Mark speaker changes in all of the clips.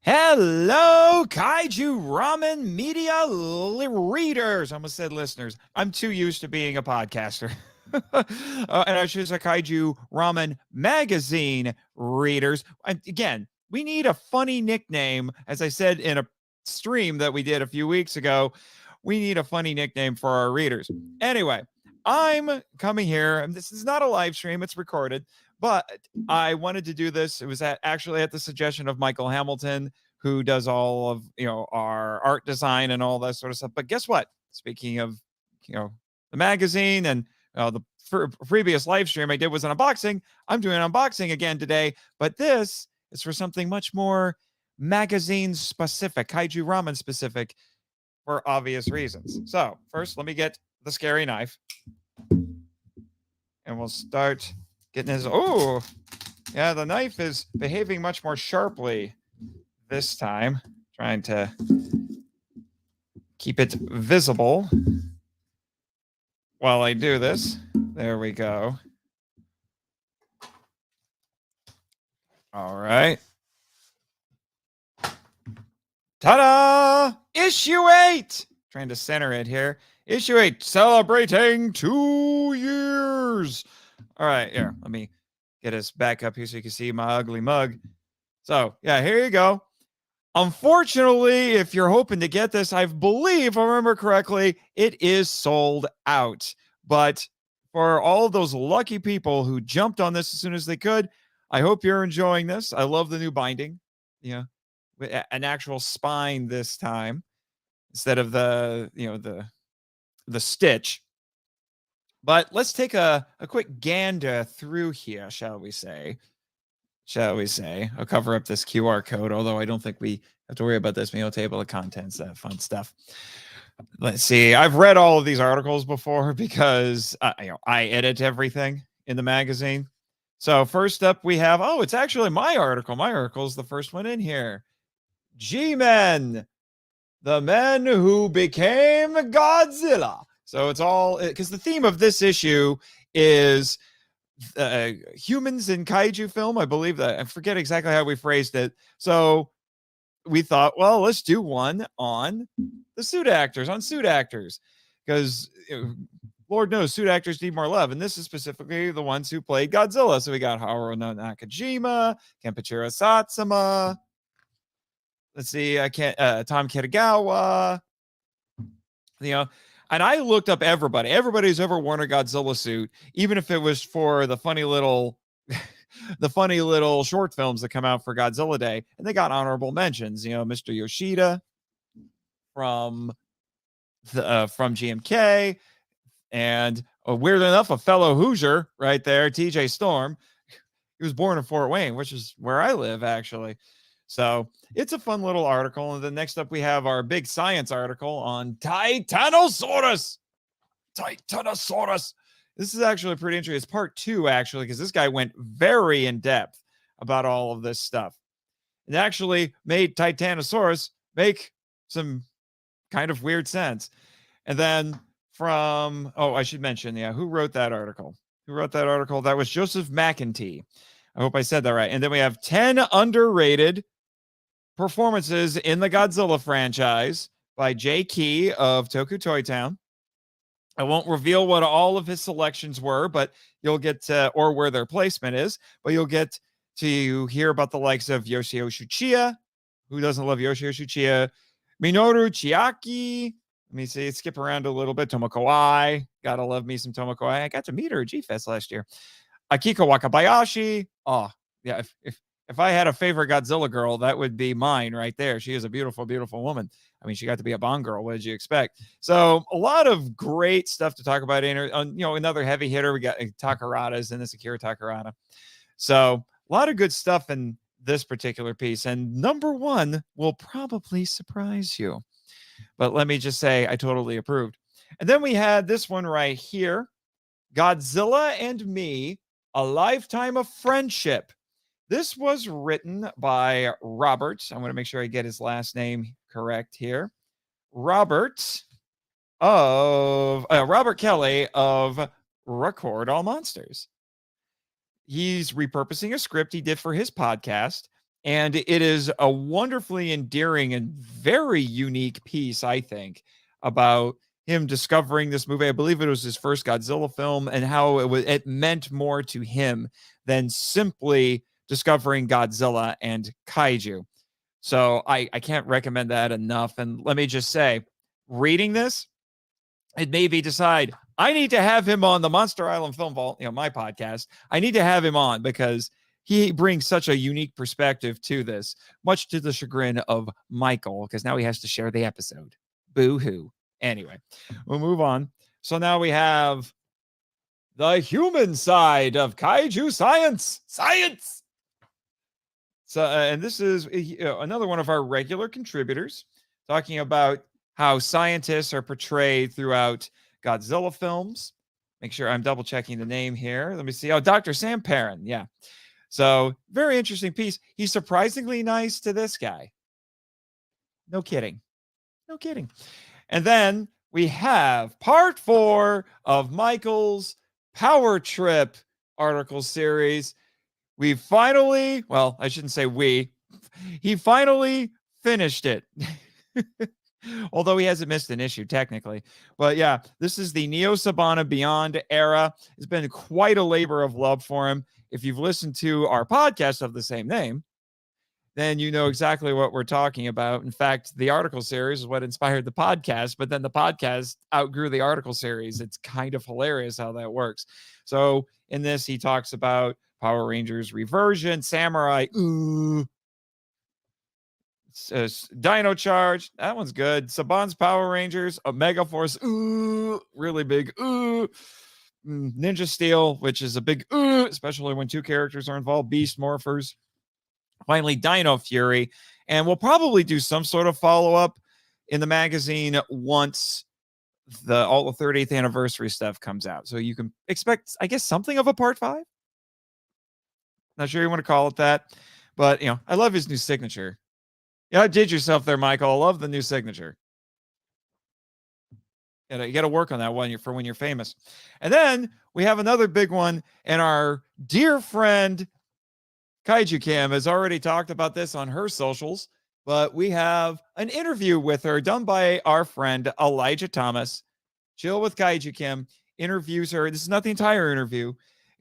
Speaker 1: Hello, Kaiju Ramen media readers. I almost said listeners. I'm too used to being a podcaster. And I should say Kaiju Ramen magazine readers. Again, we need a funny nickname. As I said in a stream that we did a few weeks ago, we need a funny nickname for our readers. Anyway, I'm coming here, and this is not a live stream, it's recorded. But I wanted to do this. It was actually at the suggestion of Michael Hamilton, who does all of our art design and all that sort of stuff. But guess what? Speaking of the magazine and the previous live stream I did was an unboxing. I'm doing an unboxing again today, but this is for something much more magazine specific, Kaiju Ramen specific, for obvious reasons. So first, let me get the scary knife, and we'll start getting his. Oh, yeah, the knife is behaving much more sharply this time. Trying to keep it visible while I do this. There we go. All right. Ta-da! Issue 8! Trying to center it here. Issue 8, celebrating 2 years. All right, here, let me get us back up here so you can see my ugly mug. So, yeah, here you go. Unfortunately, if you're hoping to get this, I believe, if I remember correctly, it is sold out. But for all of those lucky people who jumped on this as soon as they could, I hope you're enjoying this. I love the new binding. Yeah, an actual spine this time instead of the the stitch. But let's take a quick gander through here, shall we say? I'll cover up this QR code, although I don't think we have to worry about this. Table of contents, that fun stuff. Let's see. I've read all of these articles before because I edit everything in the magazine. So first up, we have, it's actually my article. My article is the first one in here. G-Men, the men who became Godzilla. So it's all, because the theme of this issue is humans in kaiju film. I believe that. I forget exactly how we phrased it. So we thought, well, let's do one on the suit actors, because Lord knows suit actors need more love. And this is specifically the ones who played Godzilla. So we got Haruo Nakajima, Kenpachiro Satsuma. Let's see, Tom Kitagawa. And I looked up everybody who's ever worn a Godzilla suit, even if it was for the funny little short films that come out for Godzilla Day, and they got honorable mentions. Mr. Yoshida from GMK, and weird enough, a fellow Hoosier right there, TJ Storm. He was born in Fort Wayne, which is where I live, actually. So it's a fun little article. And then next up, we have our big science article on Titanosaurus. This is actually pretty interesting. It's part 2, actually, because this guy went very in depth about all of this stuff. It actually made Titanosaurus make some kind of weird sense. And then I should mention, who wrote that article? That was Joseph McEntee. I hope I said that right. And then we have 10 underrated performances in the Godzilla franchise by Jay Key of Toku Toy Town. I won't reveal what all of his selections were, but you'll get or where their placement is, but you'll get to hear about the likes of Yoshio Shuchiya. Who doesn't love Yoshio Shuchiya? Minoru Chiaki. Let me see, skip around a little bit. Tomoko Ai. Gotta love me some Tomoko Ai. I got to meet her at G-Fest last year. Akiko Wakabayashi. Oh, yeah, if I had a favorite Godzilla girl, that would be mine right there. She is a beautiful, beautiful woman. I mean, she got to be a Bond girl. What did you expect? So a lot of great stuff to talk about. Another heavy hitter. We got Takarada's in this, Akira Takarada. So a lot of good stuff in this particular piece. And number 1 will probably surprise you. But let me just say, I totally approved. And then we had this one right here. Godzilla and Me, A Lifetime of Friendship. This was written by Robert. I'm going to make sure I get his last name correct here. Robert Kelly of Record All Monsters. He's repurposing a script he did for his podcast And it is a wonderfully endearing and very unique piece, I think, about him discovering this movie. I believe it was his first Godzilla film, and how it meant more to him than simply discovering Godzilla and kaiju. So I can't recommend that enough. And let me just say, reading this, it made me decide I need to have him on the Monster Island Film Vault, my podcast. I need to have him on because he brings such a unique perspective to this, much to the chagrin of Michael, because now he has to share the episode. Boo hoo. Anyway, we'll move on. So now we have the human side of kaiju science. Science. So, and this is another one of our regular contributors talking about how scientists are portrayed throughout Godzilla films. Make sure I'm double checking the name here. Let me see. Oh, Dr. Sam Perrin. Yeah. So very interesting piece. He's surprisingly nice to this guy. No kidding. No kidding. And then we have part 4 of Michael's Power Trip article series. We finally, well, I shouldn't say he finally finished it. Although he hasn't missed an issue technically. But yeah, this is the Neo Sabana Beyond era. It's been quite a labor of love for him. If you've listened to our podcast of the same name, then you know exactly what we're talking about. In fact, the article series is what inspired the podcast, but then the podcast outgrew the article series. It's kind of hilarious how that works. So in this, he talks about Power Rangers Reversion, Samurai, Dino Charge, that one's good. Saban's Power Rangers, Omega Force, really big, Ninja Steel, which is a big, especially when 2 characters are involved, Beast Morphers. Finally, Dino Fury, and we'll probably do some sort of follow-up in the magazine once all the 30th anniversary stuff comes out. So you can expect, I guess, something of a part 5. Not sure you want to call it that, but I love his new signature. Yeah, did yourself there, Michael. I love the new signature. You got to work on that one for when you're famous. And then we have another big one, and our dear friend Kaiju Cam has already talked about this on her socials, but we have an interview with her done by our friend Elijah Thomas. Chill with Kaiju Kim interviews her. This is not the entire interview.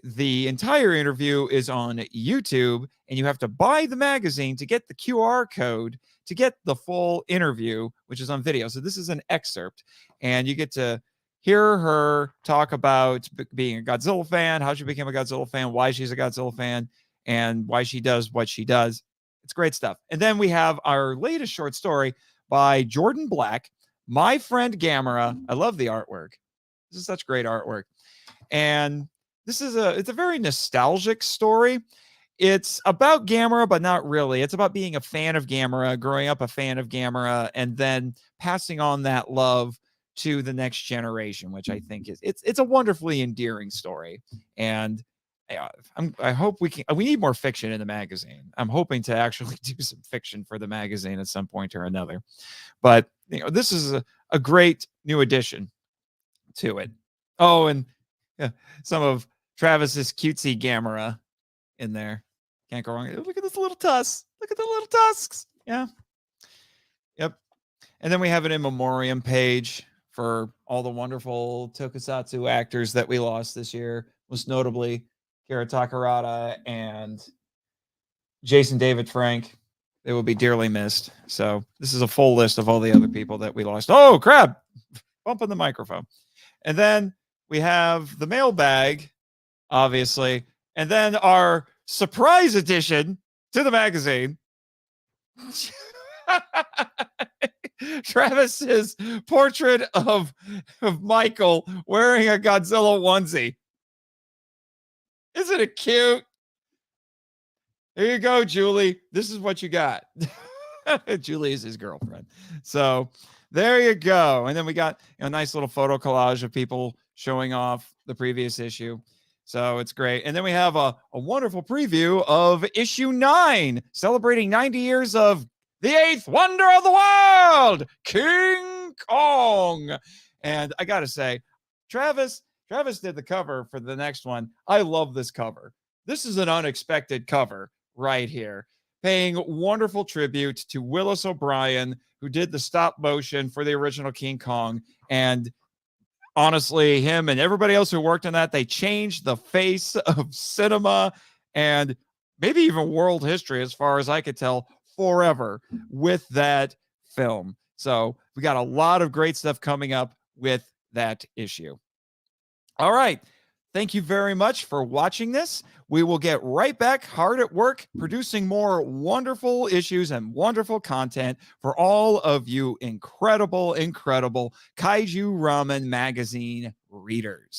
Speaker 1: The entire interview is on YouTube, and you have to buy the magazine to get the QR code to get the full interview, which is on video. So this is an excerpt, and you get to hear her talk about being a Godzilla fan, how she became a Godzilla fan, why she's a Godzilla fan, and why she does what she does. It's great stuff. And then we have our latest short story by Jordan Black, My Friend Gamera. I love the artwork. This is such great artwork. And it's a very nostalgic story. It's about Gamera, but not really. It's about being a fan of Gamera, growing up a fan of Gamera, and then passing on that love to the next generation, which I think it's a wonderfully endearing story. And I hope we need more fiction in the magazine. I'm hoping to actually do some fiction for the magazine at some point or another. But this is a great new addition to it. Oh, and some of Travis's cutesy Gamera in there. Can't go wrong. Look at this little tusk. Look at the little tusks. Yeah. Yep. And then we have an in memoriam page for all the wonderful tokusatsu actors that we lost this year, most notably Kira Takarada and Jason David Frank. They will be dearly missed. So this is a full list of all the other people that we lost. Oh, crap. Bumping the microphone. And then we have the mailbag, obviously. And then our surprise addition to the magazine. Travis's portrait of Michael wearing a Godzilla onesie. Isn't it cute? There you go, Julie. This is what you got. Julie is his girlfriend. So there you go. And then we got a nice little photo collage of people showing off the previous issue. So it's great. And then we have a wonderful preview of issue 9, celebrating 90 years of the 8th wonder of the world, King Kong. And I got to say, Travis did the cover for the next one. I love this cover. This is an unexpected cover right here. paying wonderful tribute to Willis O'Brien, who did the stop motion for the original King Kong. And honestly, him and everybody else who worked on that, they changed the face of cinema and maybe even world history, as far as I could tell, forever with that film. So we got a lot of great stuff coming up with that issue. All right. Thank you very much for watching this. We will get right back hard at work producing more wonderful issues and wonderful content for all of you incredible, incredible Kaiju Ramen magazine readers.